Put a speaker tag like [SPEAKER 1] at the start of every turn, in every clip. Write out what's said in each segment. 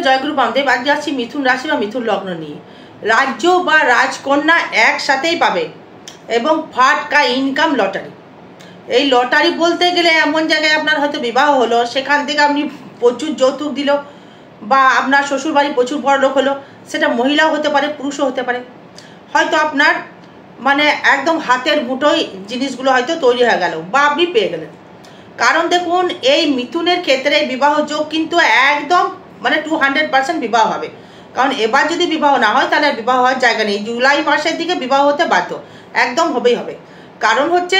[SPEAKER 1] জয়গুরু বামদেব। আজ যাচ্ছি মিথুন রাশি বা মিথুন লগ্ন নিয়ে। রাজ্য বা রাজকন্যা একসাথেই পাবে এবং ফাটকা ইনকাম লটারি। এই লটারি বলতে গেলে এমন জায়গায় আপনার হয়তো বিবাহ হলো, সেখান থেকে আপনি প্রচুর যৌতুক দিল, বা আপনার শ্বশুরবাড়ি প্রচুর বড় লোক হলো, সেটা মহিলাও হতে পারে পুরুষও হতে পারে। হয়তো আপনার মানে একদম হাতের মুঠোয় জিনিসগুলো হয়তো তৈরি হয়ে গেল বা আপনি পেয়ে গেলেন। কারণ দেখুন, এই মিথুনের ক্ষেত্রে বিবাহ যোগ কিন্তু একদম মানে 200% বিবাহ হবে। কারণ এবার যদি বিবাহ না হয় তাহলে বিবাহ হওয়ার জায়গা নেই। জুলাই মাসের দিকে বিবাহ হতে বাধ্য, একদম হবেই হবে। কারণ হচ্ছে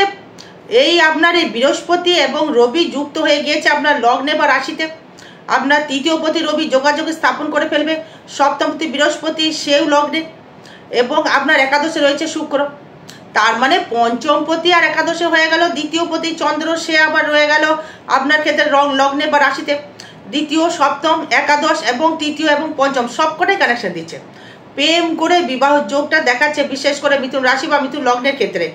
[SPEAKER 1] এই আপনার এই বৃহস্পতি এবং রবি যুক্ত হয়ে গিয়েছে আপনার লগ্নে বা রাশিতে। আপনার তৃতীয়পতি রবি যোগাযোগ স্থাপন করে ফেলবে, সপ্তমপতি বৃহস্পতি সেও লগ্নে, এবং আপনার একাদশে রয়েছে শুক্র। তার মানে পঞ্চমপতি আর একাদশে হয়ে গেল, দ্বিতীয়পতি চন্দ্র সে আবার রয়ে গেল আপনার ক্ষেত্রে লগ্নে বা রাশিতে। দ্বিতীয়, সপ্তম, একাদশ এবং তৃতীয় এবং পঞ্চম সবকটাই কানেকশন দিচ্ছে। প্রেম করে বিবাহ যোগটা দেখাচ্ছে, বিশেষ করে মিথুন রাশি বা মিথুন লগ্নের ক্ষেত্রে।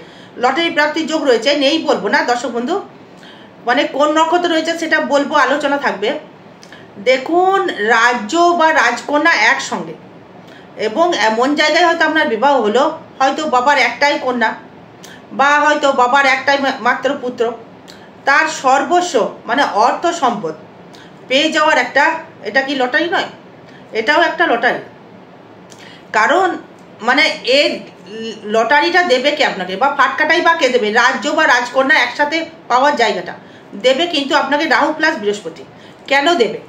[SPEAKER 1] লটারি প্রাপ্তির যোগ রয়েছে, নেই বলবো না দর্শক বন্ধু, মানে কোন নক্ষত্র রয়েছে সেটা বলবো, আলোচনা থাকবে। দেখুন, রাজ্য বা রাজকন্যা একসঙ্গে, এবং এমন জায়গায় হয়তো আপনার বিবাহ হলো, হয়তো বাবার একটাই কন্যা বা হয়তো বাবার একটাই মাত্র পুত্র, তার সর্বস্ব মানে অর্থ সম্পদ পেয়ে যাওয়ার একটা, এটা কি লটারি নয়? এটাও একটা লটারি। কারণ মানে এর লটারিটা দেবে কে আপনাকে, বা ফাটকাটাই বা কে দেবে? রাজ্য বা রাজকন্যা একসাথে পাওয়ার জায়গাটা দেবে কিন্তু আপনাকে রাহু প্লাস বৃহস্পতি। কেন দেবে?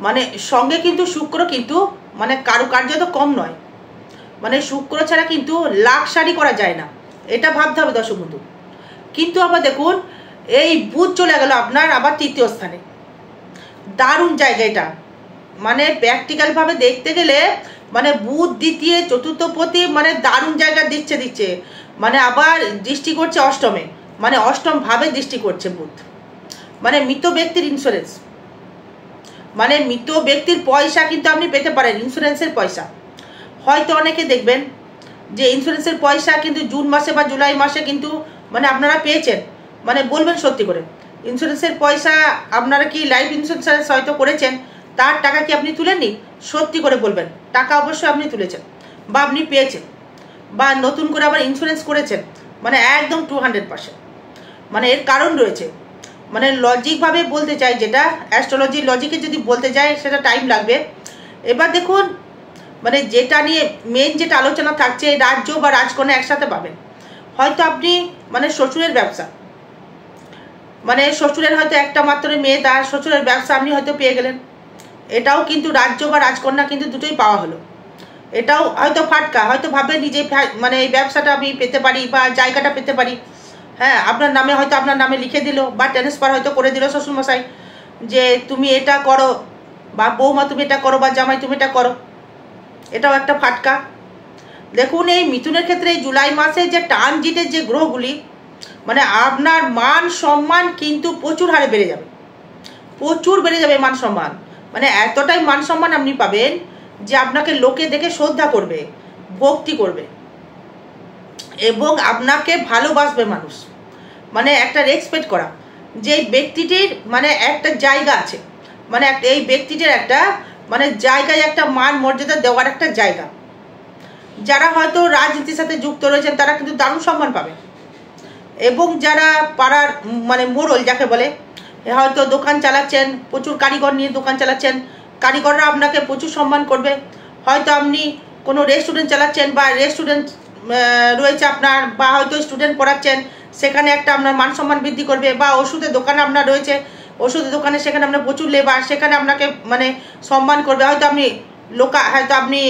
[SPEAKER 1] মানে সঙ্গে কিন্তু শুক্র, কিন্তু মানে কারুকার্য তো কম নয়, মানে শুক্র ছাড়া কিন্তু লাক্সারি করা যায় না, এটা ভাবতে হবে দর্শক বন্ধু। কিন্তু আবার দেখুন, এই বুধ চলে গেল আপনার আবার তৃতীয় স্থানে, দারুণ জায়গা এটা। মানে প্র্যাকটিক্যালভাবে দেখতে গেলে মানে বুধ দ্বিতীয় চতুর্থপতি, মানে দারুণ জায়গা দিচ্ছে, মানে আবার দৃষ্টি করছে অষ্টমে, মানে অষ্টম ভাবে দৃষ্টি করছে বুধ। মানে মৃত ব্যক্তির ইন্স্যুরেন্স, মানে মৃত ব্যক্তির পয়সা কিন্তু আপনি পেতে পারেন, ইন্স্যুরেন্সের পয়সা। হয়তো অনেকে দেখবেন যে ইন্স্যুরেন্সের পয়সা কিন্তু জুন মাসে বা জুলাই মাসে কিন্তু মানে আপনারা পেয়েছেন, মানে বলবেন সত্যি করে ইন্স্যুরেন্সের পয়সা আপনারা কি লাইফ ইন্স্যুরেন্স হয়তো করেছেন, তার টাকা কি আপনি তুলেননি? সত্যি করে বলবেন, টাকা অবশ্যই আপনি তুলেছেন বা আপনি পেয়েছেন, বা নতুন করে আবার ইন্স্যুরেন্স করেছেন, মানে একদম 200%। মানে এর কারণ রয়েছে, মানে লজিকভাবে বলতে চাই, যেটা অ্যাস্ট্রোলজির লজিকে যদি বলতে যায় সেটা টাইম লাগবে। এবার দেখুন, মানে যেটা নিয়ে মেন যেটা আলোচনা থাকছে, রাজ্য বা রাজকন্যা একসাথে পাবেন। হয়তো আপনি মানে শ্বশুরের ব্যবসা, মানে শ্বশুরের হয়তো একটা মাত্র মেয়ে, তার শ্বশুরের ব্যবসা আপনি হয়তো পেয়ে গেলেন, এটাও কিন্তু রাজ্য বা রাজকন্যা কিন্তু দুটোই পাওয়া হলো। এটাও হয়তো ফাটকা, হয়তো ভাবে নিজে মানে এই ব্যবসাটা আমি পেতে পারি বা জায়গাটা পেতে পারি। হ্যাঁ, আপনার নামে হয়তো আপনার নামে লিখে দিল বা ট্রান্সফার হয়তো করে দিল শ্বশুরমশাই, যে তুমি এটা করো, বা বৌমা তুমি এটা করো, বা জামাই তুমি এটা করো, এটাও একটা ফাটকা। দেখুন, এই মিথুনের ক্ষেত্রে এই জুলাই মাসে যে ট্রানজিটের যে গ্রহগুলি, মানে আপনার মান সম্মান কিন্তু প্রচুর হারে বেড়ে যাবে, প্রচুর বেড়ে যাবে মান সম্মান। মানে এতটাই মান সম্মান আপনি পাবেন যে আপনাকে লোকে দেখে শ্রদ্ধা করবে, ভক্তি করবে, এবং আপনাকে ভালোবাসবে মানুষ। মানে একটা রেসপেক্ট করা, যে ব্যক্তিটির মানে একটা জায়গা আছে, মানে এই ব্যক্তিটির একটা মানে জায়গায় একটা মান মর্যাদা দেওয়ার একটা জায়গা। যারা হয়তো রাজনীতির সাথে যুক্ত রয়েছেন তারা কিন্তু দারুণ সম্মান পাবে, এবং যারা পাড়ার মানে মোড়ল যাকে বলে, হয়তো দোকান চালাচ্ছেন, প্রচুর কারিগর নিয়ে দোকান চালাচ্ছেন, কারিগররা আপনাকে প্রচুর সম্মান করবে। হয়তো আপনি কোনো রেস্টুরেন্ট চালাচ্ছেন বা রেস্টুরেন্ট রয়েছে আপনার, বা হয়তো স্টুডেন্ট পড়াচ্ছেন, সেখানে একটা আপনার মান সম্মান বৃদ্ধি করবে। বা ওষুধের দোকান আপনার রয়েছে, ওষুধের দোকানে সেখানে আপনার প্রচুর লেবার, সেখানে আপনাকে মানে সম্মান করবে। হয়তো আপনি হয়তো আপনি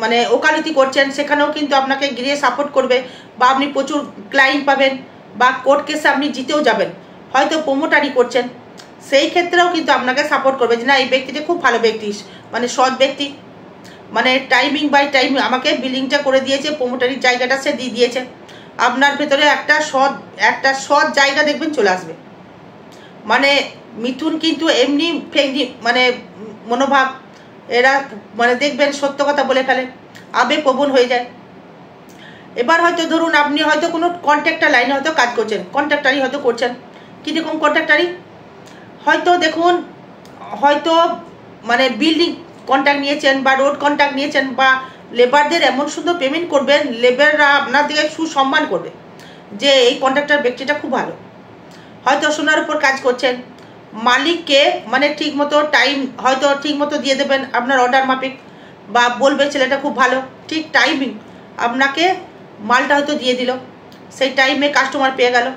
[SPEAKER 1] মানে ওকালতি করছেন, সেখানেও কিন্তু আপনাকে গিয়ে সাপোর্ট করবে, বা আপনি প্রচুর ক্লায়েন্ট পাবেন, বা কোর্ট কেসে আপনি জিতেও যাবেন। হয়তো প্রোমোটারি করছেন, সেই ক্ষেত্রেও কিন্তু আপনাকে সাপোর্ট করবে, যে না এই ব্যক্তিটা খুব ভালো ব্যক্তি, মানে সৎ ব্যক্তি, মানে টাইমিং বাই টাইম আমাকে বিলিংটা করে দিয়েছে, প্রোমোটারির জায়গাটা সে দিয়ে দিয়েছে। আপনার ভেতরে একটা সৎ জায়গা দেখবেন চলে আসবে। মানে মিথুন কিন্তু এমনি মানে মনোভাব, এরা মানে দেখবেন সত্য কথা বলে ফেলে, আবেগপ্রবণ হয়ে যায়। এবার হয়তো ধরুন আপনি হয়তো কোনো কন্ট্রাক্টর লাইনে হয়তো কাজ করছেন, কন্ট্রাক্টারি হয়তো করছেন। কীরকম কন্ট্রাক্টারি? হয়তো দেখুন, হয়তো মানে বিল্ডিং কন্ট্রাক্ট নিয়েছেন বা রোড কন্ট্রাক্ট নিয়েছেন বা লেবারদের এমন সুন্দর পেমেন্ট করবেন, লেবাররা আপনার দিকে সুসম্মান করবে যে এই কন্ট্রাক্টর ব্যক্তিটা খুব ভালো। হয়তো সোনার উপর কাজ করছেন, মালিককে মানে ঠিক মতো টাইম হয়তো ঠিক মতো দিয়ে দেবেন আপনার অর্ডার মাফিক, বা বলবে ছেলেটা খুব ভালো, ঠিক টাইমিং আপনাকে মালটা হয়তো দিয়ে দিল, সেই টাইমে কাস্টমার পেয়ে গেল।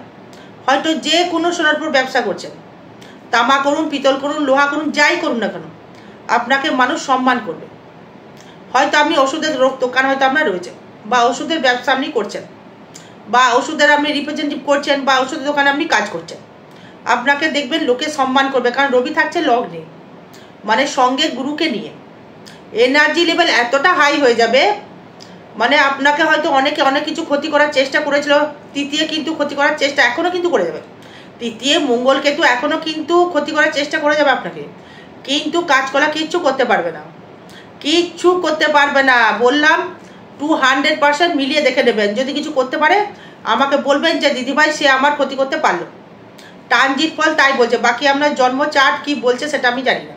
[SPEAKER 1] হয়তো যে কোনো সোনার উপর ব্যবসা করছেন, তামা করুন, পিতল করুন, লোহা করুন, যাই করুন না কেন, আপনাকে মানুষ সম্মান করবে। হয়তো আপনি ওষুধের দোকান হয়তো আপনার রয়েছে, বা ওষুধের ব্যবসা আপনি করছেন, বা ওষুধের আপনি রিপ্রেজেন্টেটিভ করছেন, বা ওষুধের দোকানে আপনি কাজ করছেন, আপনাকে দেখবেন লোকে সম্মান করবে। কারণ রবি থাকছে লগ্নে, মানে সঙ্গে গুরুকে নিয়ে এনার্জি লেভেল এতটা হাই হয়ে যাবে, মানে আপনাকে হয়তো অনেকে অনেক কিছু ক্ষতি করার চেষ্টা করেছিল, তৃতীয় কিন্তু ক্ষতি করার চেষ্টা এখনও কিন্তু করে যাবে, তৃতীয় মঙ্গল কেতু এখনও কিন্তু ক্ষতি করার চেষ্টা করে যাবে আপনাকে, কিন্তু কাজ করা কিচ্ছু করতে পারবে না, কিচ্ছু করতে পারবে না। বললাম 200% মিলিয়ে দেখে নেবেন, যদি কিছু করতে পারে আমাকে বলবেন যে দিদিভাই সে আমার ক্ষতি করতে পারলো। ট্রানজিট ফল তাই বলছে, বাকি আপনার জন্ম চার্ট কি বলছে সেটা আমি জানি না।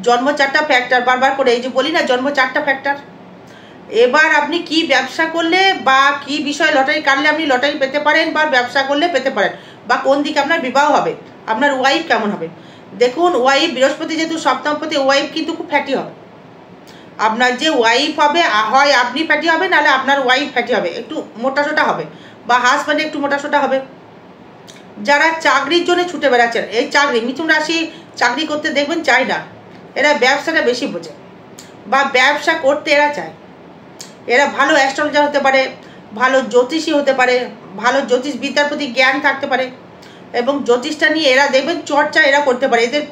[SPEAKER 1] জন্ম চারটা ফ্যাক্টর, বারবার করে এই যে বলি না জন্ম চারটা ফ্যাক্টর। এবার আপনি কি ব্যবসা করলে বা কি বিষয়ে লটারি কাটলে আপনি লটারি পেতে পারেন, বা ব্যবসা করলে পেতে পারেন, বা কোন দিকে আপনার বিবাহ হবে, আপনার ওয়াইফ কেমন হবে। দেখুন ওয়াইফ বৃহস্পতি যেহেতু সপ্তমপতি, ওয়াইফ কিন্তু খুব ফ্যাটি হবে। আপনার যে ওয়াইফ হবে, হয় আপনি ফ্যাটি হবে, নাহলে আপনার ওয়াইফ ফ্যাটি হবে, একটু মোটাসোটা হবে, বা হাজব্যান্ড একটু মোটাসোটা হবে। যারা চাকরির জন্য ছুটে বেড়াচ্ছেন, এই চাকরি মিথুন রাশি চাকরি করতে দেখবেন চায় না, এরা ব্যবসাটা বেশি বোঝে, বা ব্যবসা করতে এরা চায়। এরা ভালো অ্যাস্ট্রোলজার হতে পারে, ভালো জ্যোতিষী হতে পারে, ভালো জ্যোতিষ বিদ্যার প্রতি জ্ঞান থাকতে পারে, এবং জ্যোতিষটা নিয়ে এরা দেখবেন চর্চা এরা করতে পারে, এদের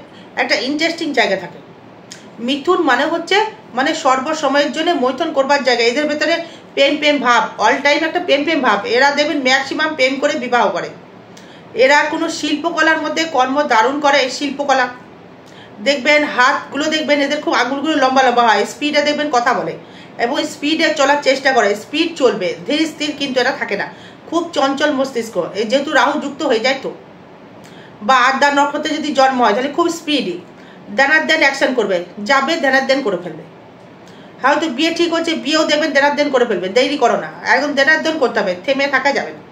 [SPEAKER 1] একটা ইন্টারেস্টিং জায়গা থাকে। মিথুন মানে হচ্ছে মানে সর্বসময়ের জন্য মৈথুন করবার জায়গা, এদের ভেতরে প্রেম ভাব, অল টাইম একটা প্রেম ভাব। এরা দেখবেন ম্যাক্সিমাম প্রেম করে বিবাহ করে। এরা কোনো শিল্পকলার মধ্যে কর্ম দারুণ করে, শিল্পকলা দেখবেন, হাতগুলো দেখবেন এদের খুব আঙুলগুলো লম্বা লম্বা হয়, স্পিডে দেখবেন কথা বলে এবং স্পিডে চলার চেষ্টা করে, স্পিড চলবে, ধীর স্থির কিন্তু এরা থাকে না, খুব চঞ্চল মস্তিষ্ক। এই যেহেতু রাহু যুক্ত হয়ে যায় তো, বা আদ্যা নক্ষত্রে যদি জন্ম হয় তাহলে খুব স্পিডি, দেনার দেন অ্যাকশন করবে, যাবে দেনার দেন করে ফেলবে। হয়তো বিয়ে ঠিক হচ্ছে, বিয়েও দেখবেন দেনার দেন করে ফেলবে, দেরি করো না, একদম দেনার দেন করতে হবে, থেমে থাকা যাবে না।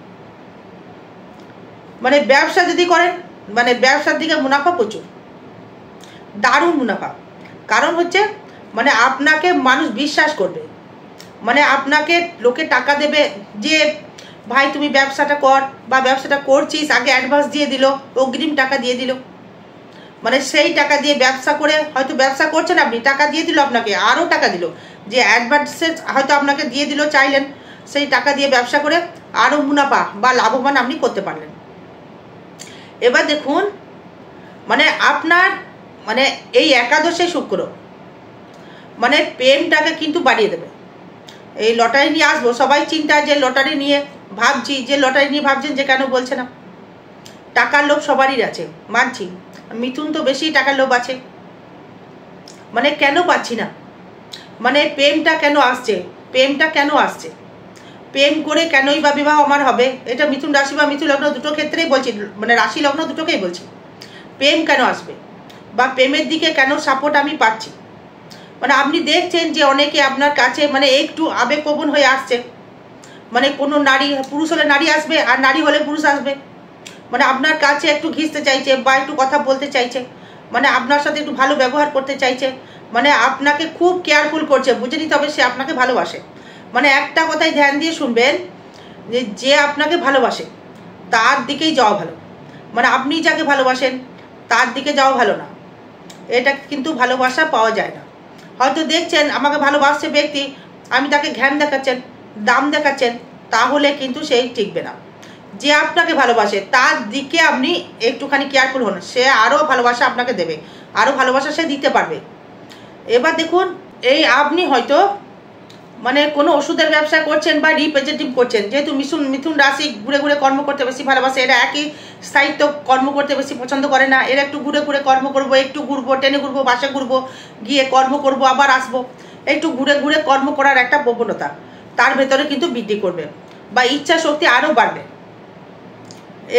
[SPEAKER 1] মানে ব্যবসা যদি করেন, মানে ব্যবসার দিকে মুনাফা প্রচুর, দারুণ মুনাফা। কারণ হচ্ছে মানে আপনাকে মানুষ বিশ্বাস করবে, মানে আপনাকে লোকে টাকা দেবে যে ভাই তুমি ব্যবসাটা কর, বা ব্যবসাটা করছিস, আগে অ্যাডভান্স দিয়ে দিল, অগ্রিম টাকা দিয়ে দিল, মানে সেই টাকা দিয়ে ব্যবসা করে, হয়তো ব্যবসা করছেন আপনি, টাকা দিয়ে দিল আপনাকে, আরও টাকা দিল, যে অ্যাডভান্সে হয়তো আপনাকে দিয়ে দিল, চাইলেন সেই টাকা দিয়ে ব্যবসা করে আরও মুনাফা বা লাভবান আপনি করতে পারলেন। এবার দেখুন মানে আপনার মানে এই একাদশে শুক্র মানে প্রেমটাকে কিন্তু বাড়িয়ে দেবে। এই লটারি নিয়ে আসবো, সবাই চিন্তা যে লটারি নিয়ে ভাবছি, যে লটারি নিয়ে ভাবছেন যে কেন বলছে না, টাকার লোভ সবারই আছে মানছি, মিথুন তো বেশি টাকার লোভ আছে, মানে কেন পাচ্ছি না, মানে প্রেমটা কেন আসছে, প্রেমটা কেন আসছে, প্রেম করে কেনই বা বিবাহ আমার হবে। এটা মিথুন রাশি বা মিথুন লগ্ন দুটো ক্ষেত্রেই বলছি, মানে রাশি লগ্ন দুটোকেই বলছি, প্রেম কেন আসবে বা প্রেমের দিকে কেন সাপোর্ট আমি পাচ্ছি। মানে আপনি দেখছেন যে অনেকে আপনার কাছে মানে একটু আবেগপ্রবণ হয়ে আসছে, মানে কোনো নারী, পুরুষ হলে নারী আসবে আর নারী হলে পুরুষ আসবে, মানে আপনার কাছে একটু ঘিসতে চাইছে বা একটু কথা বলতে চাইছে, মানে আপনার সাথে একটু ভালো ব্যবহার করতে চাইছে, মানে আপনাকে খুব কেয়ারফুল করছে, বুঝে নিতে হবে সে আপনাকে ভালোবাসে। মানে একটা কথাই ধ্যান দিয়ে শুনবেন, যে আপনাকে ভালোবাসে তার দিকেই যাওয়া ভালো, মানে আপনি যাকে ভালোবাসেন তার দিকে যাওয়া ভালো না, এটা কিন্তু ভালোবাসা পাওয়া যায় না। হয়তো দেখছেন আমাকে ভালোবাসছে ব্যক্তি, আমি তাকে ঘ্যান দেখাচ্ছেন, দাম দেখাচ্ছেন, তাহলে কিন্তু সেই টিকবে না। যে আপনাকে ভালোবাসে তার দিকে আপনি একটুখানি কেয়ারফুল হন, সে আরও ভালোবাসা আপনাকে দেবে, আরও ভালোবাসা সে দিতে পারবে। এবার দেখুন এই আপনি হয়তো মানে কোনো ওষুধের ব্যবসা করছেন বা রিপ্রেজেন্টেটিভ করছেন, যেহেতু মিথুন রাশি ঘুরে ঘুরে কর্ম করতে বেশি ভালোবাসে, এরা একই স্থায়িত্ব কর্ম করতে বেশি পছন্দ করে না, এরা একটু ঘুরে ঘুরে কর্ম করবো, একটু ঘুরবো, ট্রেনে ঘুরবো, বাসে ঘুরবো, গিয়ে কর্ম করবো, আবার আসবো, একটু ঘুরে ঘুরে কর্ম করার একটা প্রবণতা তার ভেতরে কিন্তু বৃদ্ধি করবে, বা ইচ্ছা শক্তি আরও বাড়বে।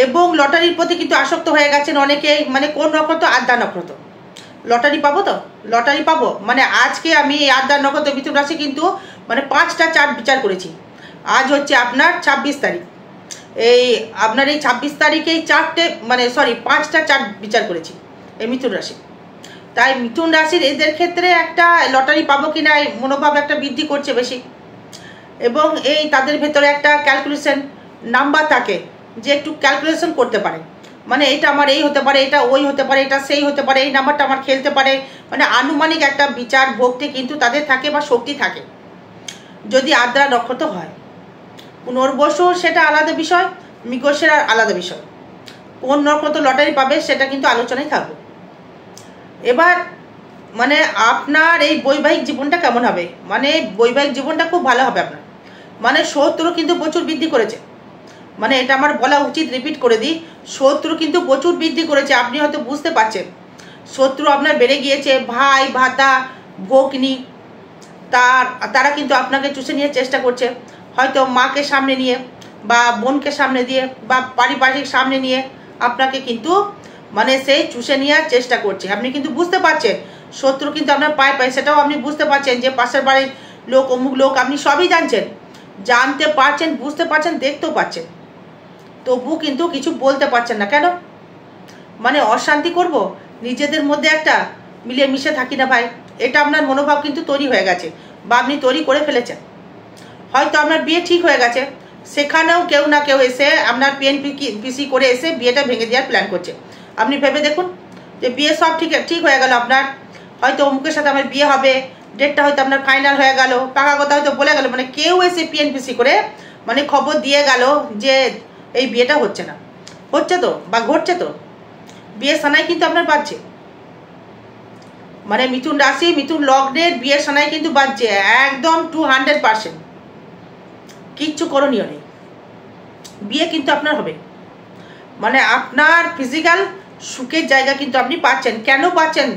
[SPEAKER 1] এবং লটারির প্রতি কিন্তু আসক্ত হয়ে গেছেন অনেকেই, মানে কোন নক্ষত্র, আদ্যা নক্ষত্র, লটারি পাবো তো, লটারি পাবো। মানে আজকে আমি এই আদ্রা নক্ষত্র মিথুন রাশি কিন্তু মানে 5টা চার্ট বিচার করেছি। আজ হচ্ছে আপনার 26 তারিখ, এই আপনার এই 26 তারিখে এই 5টা চার্ট বিচার করেছি এই মিথুন রাশি। তাই মিথুন রাশির এদের ক্ষেত্রে একটা লটারি পাবো কিনা এই মনোভাব একটা বৃদ্ধি করছে বেশি, এবং এই তাদের ভেতরে একটা ক্যালকুলেশন নাম্বার থাকে যে একটু ক্যালকুলেশন করতে পারে, মানে এটা আমার এই হতে পারে, এটা ওই হতে পারে, এটা সেই হতে পারে, এই নাম্বারটা আমার খেলতে পারে, মানে আনুমানিক একটা বিচার ভক্তি কিন্তু তাদের থাকে বা শক্তি থাকে যদি আদ্রা নক্ষত্র হয়। পুনর্বসু সেটা আলাদা বিষয়, মৃগশির আলাদা বিষয়। কোন নক্ষত্র লটারি পাবে সেটা কিন্তু আলোচনায় থাকবে। এবার মানে আপনার এই বৈবাহিক জীবনটা কেমন হবে, মানে বৈবাহিক জীবনটা খুব ভালো হবে আপনার। মানে শত্রু কিন্তু প্রচুর বৃদ্ধি করেছে, মানে এটা আমার বলা উচিত, রিপিট করে দিই, শত্রু কিন্তু প্রচুর বৃদ্ধি করেছে। আপনি হয়তো বুঝতে পারছেন শত্রু আপনার বেড়ে গিয়েছে। ভাই ভাতা ভগ্নী তারা কিন্তু আপনাকে চুষে নিয়ে চেষ্টা করছে, হয়তো মাকে সামনে নিয়ে বা বোনকে সামনে দিয়ে বা পারিবারিক সামনে নিয়ে আপনাকে কিন্তু মানে সেই চুষে নেওয়ার চেষ্টা করছে। আপনি কিন্তু বুঝতে পারছেন শত্রু কিন্তু আপনার পায়ে পায়ে, সেটাও আপনি বুঝতে পারছেন যে পাশের বাড়ির লোক, অমুক লোক, আপনি সবই জানছেন, জানতে পারছেন, বুঝতে পারছেন, দেখতেও পাচ্ছেন, তবু কিন্তু কিছু বলতে পারছেন না। কেন? মানে অশান্তি করব, নিজেদের মধ্যে একটা মিলিয়ে মিশে থাকি না ভাই, এটা আপনার মনোভাব কিন্তু তৈরি হয়ে গেছে বা আপনি তৈরি করে ফেলেছেন। হয়তো আপনার বিয়ে ঠিক হয়ে গেছে, সেখানেও কেউ না কেউ এসে আপনার পিএনপিসি করে এসে বিয়েটা ভেঙে দেওয়ার প্ল্যান করছে। আপনি ভেবে দেখুন যে বিয়ে সব ঠিক হয়ে গেল আপনার, হয়তো অমুকের সাথে আমার বিয়ে হবে, ডেটটা হয়তো আপনার ফাইনাল হয়ে গেল, পাকা কথা হয়তো বলে গেল, মানে কেউ এসে পিএনপিসি করে মানে খবর দিয়ে গেল যে এই বিয়েটা হচ্ছে না, হচ্ছে তো বা ঘটছে তো, বিয়ে সানাই কিন্তু আপনার বাজছে। মানে মিথুন রাশি মিথুন লগ্নের বিয়ে সানাই কিন্তু বাজছে একদম 200%, কিচ্ছু করণীয় নেই, বিয়ে কিন্তু আপনার হবে। মানে আপনার ফিজিক্যাল সুখের জায়গা কিন্তু আপনি পাচ্ছেন। কেন পাচ্ছেন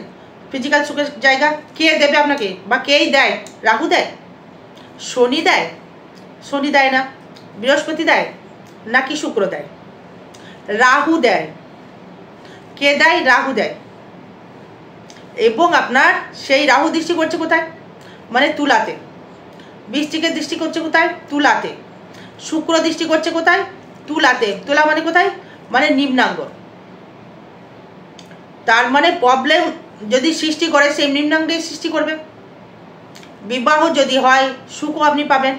[SPEAKER 1] ফিজিক্যাল সুখের জায়গা? কে দেবে আপনাকে বা কেই দেয়? রাহু দেয়, শনি দেয়? শনি দেয় না, বৃহস্পতি দেয় নাকি শুক্র দেয়? রাহু দেয়। কে দেয়? রাহু দেয়। এবং আপনার সেই রাহু দৃষ্টি করছে কোথায়? মানে তুলাতে। বৃশ্চিকের দৃষ্টি করছে কোথায়? তুলাতে। শুক্র দৃষ্টি করছে কোথায়? তুলাতে। তুলা মানে কোথায়? মানে নিম্নাঙ্গ। তার মানে প্রবলেম যদি সৃষ্টি করে সেই নিম্নাঙ্গে সৃষ্টি করবে। বিবাহ যদি হয় সুখও আপনি পাবেন।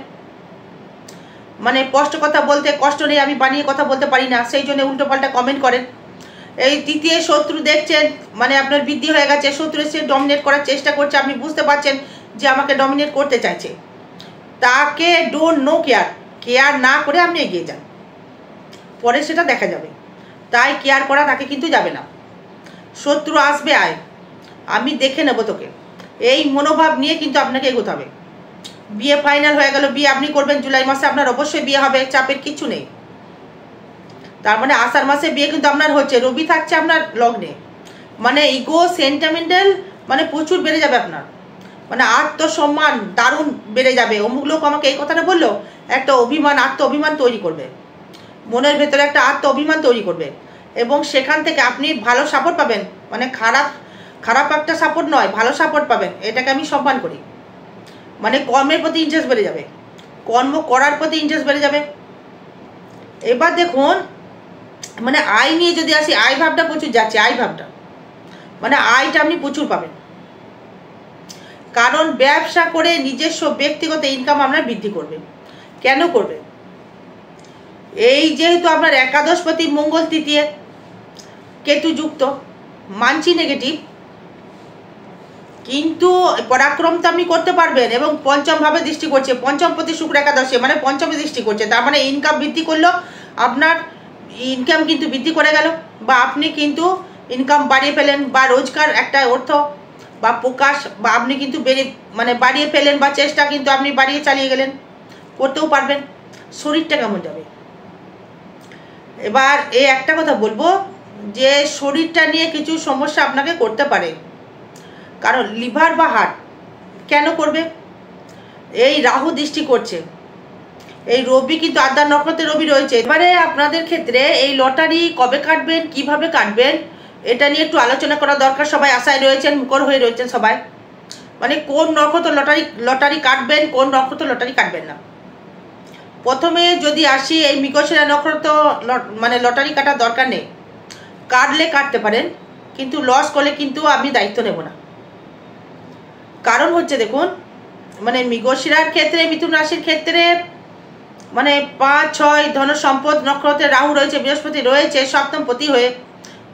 [SPEAKER 1] মানে স্পষ্ট কথা বলতে কষ্ট নেই, আমি বানিয়ে কথা বলতে পারি না, সেই জন্য উল্টো পাল্টা কমেন্ট করেন। এই তৃতীয় শত্রু দেখছেন মানে আপনার বৃদ্ধি হয়ে গেছে, শত্রু এসে ডমিনেট করার চেষ্টা করছে, আপনি বুঝতে পারছেন যে আমাকে ডমিনেট করতে চাইছে। তাকে ডোন্ট নো কেয়ার না করে আপনি এগিয়ে যান, পরে সেটা দেখা যাবে। তাই কেয়ার করা তাকে কিন্তু যাবে না। শত্রু আসবে, আয়, আমি দেখে নেবো তোকে, এই মনোভাব নিয়ে কিন্তু আপনাকে এগোতে হবে। বিয়ে ফাইনাল হয়ে গেল, বিয়ে আপনি করবেন জুলাই মাসে, আপনার অবশ্যই বিয়ে হবে, চাপের কিছু নেই। তার মানে আষাঢ় মাসে বিয়ে কিন্তু আপনার হচ্ছে, রবি থাকছে আপনার লগ্নে। মানে ইগো সেন্টিমেন্টাল মানে প্রচুর বেড়ে যাবে আপনার, মানে আত্মসম্মান দারুণ বেড়ে যাবে। অমুক লোক আমাকে এই কথাটা বললো, একটা অভিমান, আত্ম অভিমান তৈরি করবে, মনের ভেতরে একটা আত্ম অভিমান তৈরি করবে, এবং সেখান থেকে আপনি ভালো সাপোর্ট পাবেন। মানে খারাপ একটা সাপোর্ট নয়, ভালো সাপোর্ট পাবেন, এটাকে আমি সম্মান করি। মানে কর্মের প্রতি ইন্টারেস্ট বেড়ে যাবে, কর্ম করার প্রতি ইন্টারেস্ট বেড়ে যাবে। এবার দেখুন মানে আয় নিয়ে যদি আসি, আয় ভাবটা প্রচুর যাচ্ছে, আয় ভাবটা মানে আয়টা আপনি প্রচুর পাবেন, কারণ ব্যবসা করে নিজস্ব ব্যক্তিগত ইনকাম আপনার বৃদ্ধি করবে। কেন করবে? এই যেহেতু আপনার একাদশপতি মঙ্গল তৃতীয় কেতু যুক্ত, মানছি নেগেটিভ, কিন্তু পরাক্রম তো আপনি করতে পারবেন। এবং পঞ্চম ভাবে দৃষ্টি করছে, পঞ্চম প্রতি শুক্র একাদশে, মানে পঞ্চমে দৃষ্টি করছে, তার মানে ইনকাম বৃদ্ধি করলো, আপনার ইনকাম কিন্তু বৃদ্ধি করে গেল, বা আপনি কিন্তু ইনকাম বাড়িয়ে ফেলেন, বা রোজগার একটা অর্থ বা প্রকাশ বা আপনি কিন্তু বাড়িয়ে ফেলেন, বা চেষ্টা কিন্তু আপনি বাড়িয়ে চালিয়ে গেলেন, করতেও পারবেন। শরীরটা কেমন যাবে? এবার এই একটা কথা বলবো যে শরীরটা নিয়ে কিছু সমস্যা আপনাকে করতে পারে, কারণ লিভার বা হার্ট। কেন করবে? এই রাহু দৃষ্টি করছে, এই রবি কিন্তু আদ্রা নক্ষত্রে রবি রয়েছে। এবারে আপনাদের ক্ষেত্রে এই লটারি কবে কাটবেন, কিভাবে কাটবেন, এটা নিয়ে একটু আলোচনা করা দরকার। সবাই আশায় রয়েছেন, মুখর হয়ে রয়েছেন সবাই, মানে কোন নক্ষত্র লটারি কাটবেন, কোন নক্ষত্র লটারি কাটবেন না। প্রথমে যদি আসি, এই মৃগশিরা নক্ষত্র মানে লটারি কাটার দরকার নেই, কাটলে কাটতে পারেন, কিন্তু লস করলে কিন্তু আমি দায়িত্ব নেব না। কারণ হচ্ছে দেখুন, মানে মৃগশিরার ক্ষেত্রে, মিথুন রাশির ক্ষেত্রে মানে 5, 6 ধন সম্পদ নক্ষত্রে রাহু রয়েছে, বৃহস্পতি রয়েছে সপ্তমপতি হয়ে,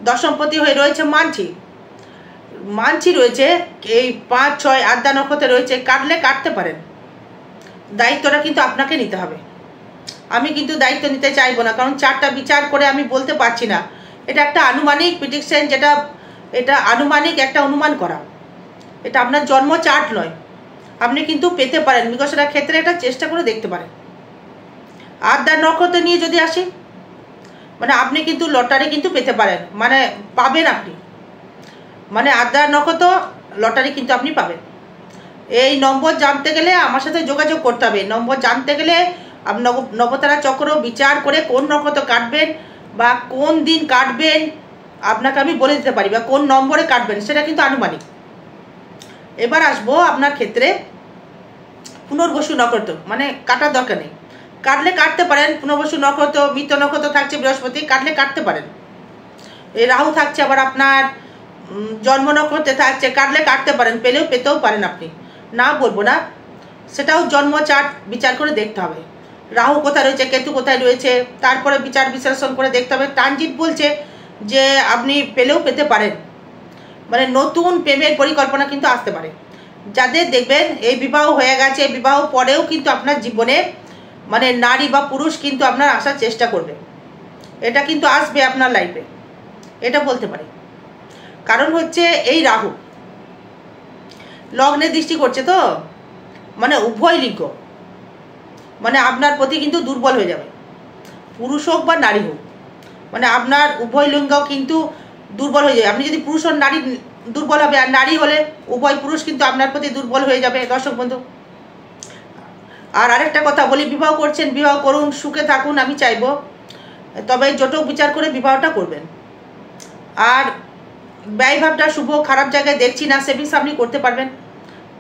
[SPEAKER 1] দশমপতি হয়ে রয়েছে মানছি রয়েছে, এই 5, 6 আদ্যা নক্ষত্রে রয়েছে। কাটলে কাটতে পারেন, দায়িত্বটা কিন্তু আপনাকে নিতে হবে। আমি কিন্তু দায়িত্ব নিতে চাইবো না, কারণ চারটা বিচার করে আমি বলতে পারছি না। এটা একটা আনুমানিক প্রেডিকশন, যেটা এটা আনুমানিক একটা অনুমান করা, এটা আপনার জন্ম চার্ট নয়। আপনি কিন্তু পেতে পারেন, মৃগশিরার ক্ষেত্রে এটা চেষ্টা করে দেখতে পারেন। আদ্যা নক্ষত্র নিয়ে যদি আসি, মানে আপনি কিন্তু লটারি কিন্তু পেতে পারেন, মানে পাবেন আপনি, মানে আদ্যা নক্ষত্র লটারি কিন্তু আপনি পাবেন। এই নম্বর জানতে গেলে আমার সাথে যোগাযোগ করতে হবে। নম্বর জানতে গেলে নবতারা চক্র বিচার করে কোন নক্ষত্র কাটবেন বা কোন দিন কাটবেন আপনাকে আমি বলে দিতে পারি, বা কোন নম্বরে কাটবেন সেটা কিন্তু আনুমানিক। এবার আসবো আপনার ক্ষেত্রে পুনর্বসু নক্ষত্র, মানে কাটার দরকার নেই, কাটলে কাটতে পারেন। পুনর্বসু নক্ষত্র, মৃত নক্ষত্র থাকছে বৃহস্পতি, কাটলে কাটতে পারেন। এই রাহু থাকছে আবার আপনার জন্ম নক্ষত্রে থাকছে, কাটলে কাটতে পারেন, পেতেও পারেন আপনি, না বলবো না, সেটাও জন্ম চার্ট বিচার করে দেখতে হবে। রাহু কোথায় রয়েছে, কেতু কোথায় রয়েছে, তারপরে বিচার বিশ্লেষণ করে দেখতে হবে। ট্রানজিট বলছে যে আপনি পেতে পারেন, মানে নতুন প্রেমের পরিকল্পনা কিন্তু আসতে পারে। যাদের দেখবেন এই বিবাহ হয়ে গেছে, বিবাহ পরেও কিন্তু আপনার জীবনে মানে নারী বা পুরুষ কিন্তু আপনার আসার চেষ্টা করবে, এটা কিন্তু আসবে আপনার লাইফে, এটা বলতে পারি। কারণ হচ্ছে এই রাহু লগ্নে দৃষ্টি করছে, তো মানে উভয় লিঙ্গ মানে আপনার প্রতি কিন্তু দুর্বল হয়ে যাবে, পুরুষ হোক বা নারী হোক, মানে আপনার উভয় লিঙ্গ কিন্তু দুর্বল হয়ে যাবে। আপনি যদি পুরুষ হন, নারী দুর্বল হবে, আর নারী হলে উভয় পুরুষ কিন্তু আপনার প্রতি দুর্বল হয়ে যাবে, দর্শক বন্ধু। আর আরেকটা কথা বলি, বিবাহ করছেন, বিবাহ করুন, সুখে থাকুন, আমি চাইবো, তবে জটক বিচার করে বিবাহটা করবেন। আর ব্যয়ভাবটা শুভ, খারাপ জায়গায় দেখছি না। সেভিংস আপনি করতে পারবেন,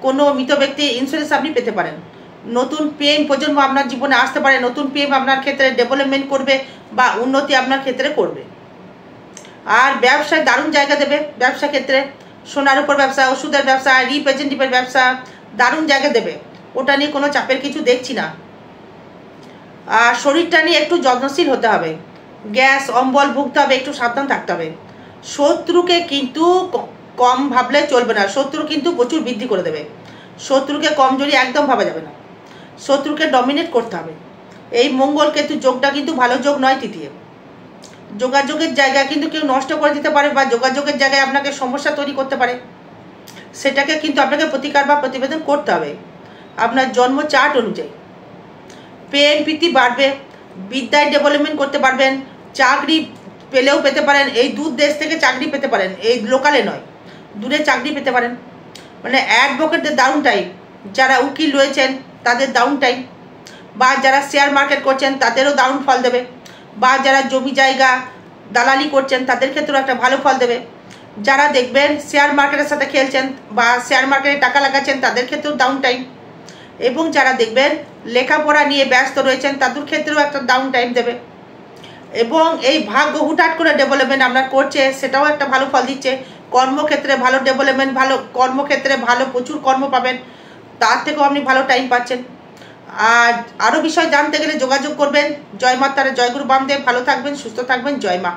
[SPEAKER 1] কোনো মৃত ব্যক্তি ইন্স্যুরেন্স আপনি পেতে পারেন। নতুন প্রেম প্রজন্ম আপনার জীবনে আসতে পারে, নতুন প্রেম আপনার ক্ষেত্রে ডেভেলপমেন্ট করবে বা উন্নতি আপনার ক্ষেত্রে করবে। আর ব্যবসায় দারুণ জায়গা দেবে, ব্যবসা ক্ষেত্রে সোনার উপর ব্যবসা, ওষুধের ব্যবসা, রিপ্রেজেন্টেটিভের ব্যবসা দারুণ জায়গা দেবে, ওটা নিয়ে কোনো চাপের কিছু দেখছি না। আর শরীরটা নিয়ে একটু যত্নশীল হতে হবে, গ্যাস অম্বল ভুগতে হবে, একটু সাবধান থাকতে হবে। শত্রুকে কিন্তু কম ভাবলে চলবে না, শত্রু কিন্তু প্রচুর বৃদ্ধি করে দেবে। শত্রুকে কমজোরি একদম ভাবা যাবে না, শত্রুকে ডমিনেট করতে হবে। এই মঙ্গল কেতু যোগটা কিন্তু ভালো যোগ নয়। তৃতীয় যোগাযোগের জায়গায় কিন্তু কেউ নষ্ট করে দিতে পারে, বা যোগাযোগের জায়গায় আপনাকে সমস্যা তৈরি করতে পারে, সেটাকে কিন্তু আপনাকে প্রতিকার বা প্রতিবেদন করতে হবে আপনার জন্ম চার্ট অনুযায়ী। প্রেম প্রীতি বাড়বে, বিদ্যায় ডেভেলপমেন্ট করতে পারবেন, চাকরি পেলেও পেতে পারেন, এই দূর দেশ থেকে চাকরি পেতে পারেন, এই লোকালে নয়, দূরে চাকরি পেতে পারেন। মানে অ্যাডভোকেটদের দারুণ টাইম, যারা উকিল রয়েছেন তাদের দারুণ টাইম, বা যারা শেয়ার মার্কেট করছেন তাদেরও দারুণ ফল দেবে, বা যারা জমি জায়গা দালালি করছেন তাদের ক্ষেত্রেও একটা ভালো ফল দেবে। যারা দেখবেন শেয়ার মার্কেটের সাথে খেলছেন বা শেয়ার মার্কেটে টাকা লাগাচ্ছেন তাদের ক্ষেত্রেও ডাউন টাইম, এবং যারা দেখবেন লেখাপড়া নিয়ে ব্যস্ত রয়েছেন তাদের ক্ষেত্রেও একটা ডাউন টাইম দেবে। এবং এই ভাগ্য হুটহাট করে ডেভেলপমেন্ট আপনার করছে, সেটাও একটা ভালো ফল দিচ্ছে। কর্মক্ষেত্রে ভালো ডেভেলপমেন্ট, ভালো কর্মক্ষেত্রে ভালো প্রচুর কর্ম পাবেন, তার থেকেও আপনি ভালো টাইম পাচ্ছেন। আর আরও বিষয় জানতে গেলে যোগাযোগ করবেন। জয় মা তারা, জয় গুরু বামদেব। ভালো থাকবেন, সুস্থ থাকবেন, জয় মা।